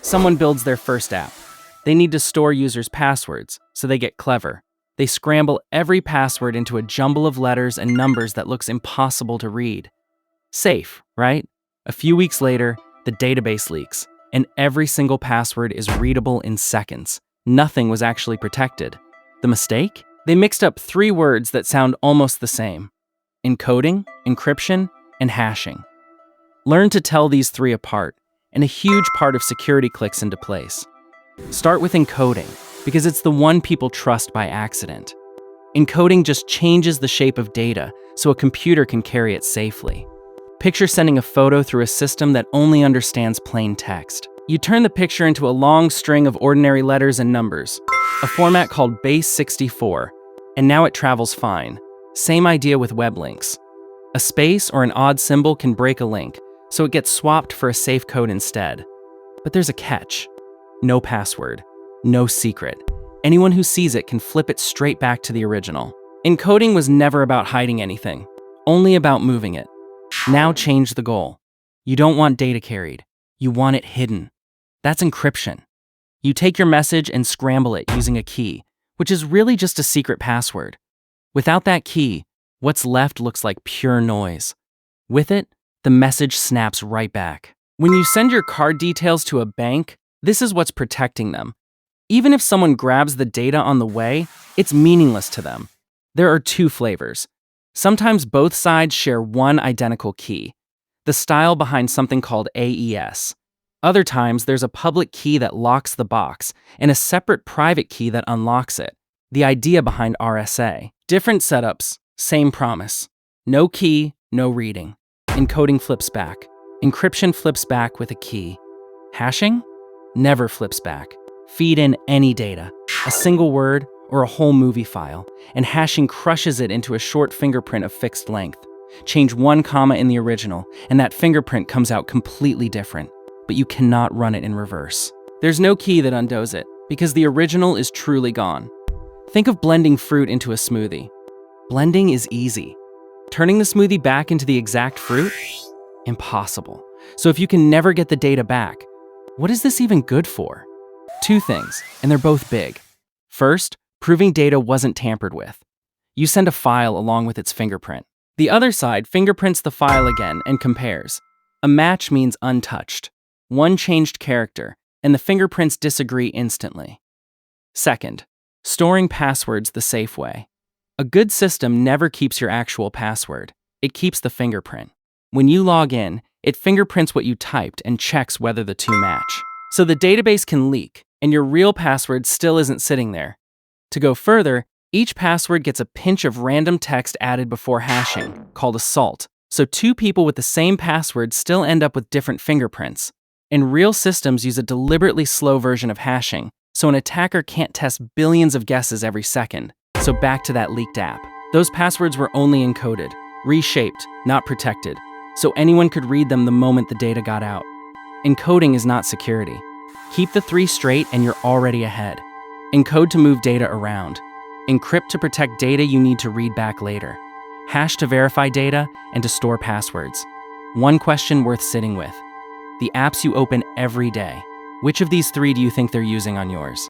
Someone builds their first app. They need to store users' passwords, so they get clever. They scramble every password into a jumble of letters and numbers that looks impossible to read. Safe, right? A few weeks later, the database leaks, and every single password is readable in seconds. Nothing was actually protected. The mistake? They mixed up 3 words that sound almost the same: encoding, encryption, and hashing. Learn to tell these 3 apart, and a huge part of security clicks into place. Start with encoding, because it's the one people trust by accident. Encoding just changes the shape of data so a computer can carry it safely. Picture sending a photo through a system that only understands plain text. You turn the picture into a long string of ordinary letters and numbers, a format called base 64, and now it travels fine. Same idea with web links. A space or an odd symbol can break a link, so it gets swapped for a safe code instead. But there's a catch. No password, no secret. Anyone who sees it can flip it straight back to the original. Encoding was never about hiding anything, only about moving it. Now change the goal. You don't want data carried. You want it hidden. That's encryption. You take your message and scramble it using a key, which is really just a secret password. Without that key, what's left looks like pure noise. With it, the message snaps right back. When you send your card details to a bank, this is what's protecting them. Even if someone grabs the data on the way, it's meaningless to them. There are 2 flavors. Sometimes both sides share one identical key, the style behind something called AES. Other times, there's a public key that locks the box and a separate private key that unlocks it. The idea behind RSA. Different setups, same promise. No key, no reading. Encoding flips back. Encryption flips back with a key. Hashing? Never flips back. Feed in any data, a single word or a whole movie file, and hashing crushes it into a short fingerprint of fixed length. Change 1 comma in the original, and that fingerprint comes out completely different, but you cannot run it in reverse. There's no key that undoes it, because the original is truly gone. Think of blending fruit into a smoothie. Blending is easy. Turning the smoothie back into the exact fruit? Impossible. So if you can never get the data back, what is this even good for? 2 things, and they're both big. First, proving data wasn't tampered with. You send a file along with its fingerprint. The other side fingerprints the file again and compares. A match means untouched. One changed character, and the fingerprints disagree instantly. Second, storing passwords the safe way. A good system never keeps your actual password. It keeps the fingerprint. When you log in, it fingerprints what you typed and checks whether the 2 match. So the database can leak, and your real password still isn't sitting there. To go further, each password gets a pinch of random text added before hashing, called a salt. So 2 people with the same password still end up with different fingerprints. And real systems use a deliberately slow version of hashing, so an attacker can't test billions of guesses every second. So back to that leaked app. Those passwords were only encoded, reshaped, not protected, so anyone could read them the moment the data got out. Encoding is not security. Keep the 3 straight and you're already ahead. Encode to move data around. Encrypt to protect data you need to read back later. Hash to verify data and to store passwords. One question worth sitting with. The apps you open every day. Which of these 3 do you think they're using on yours?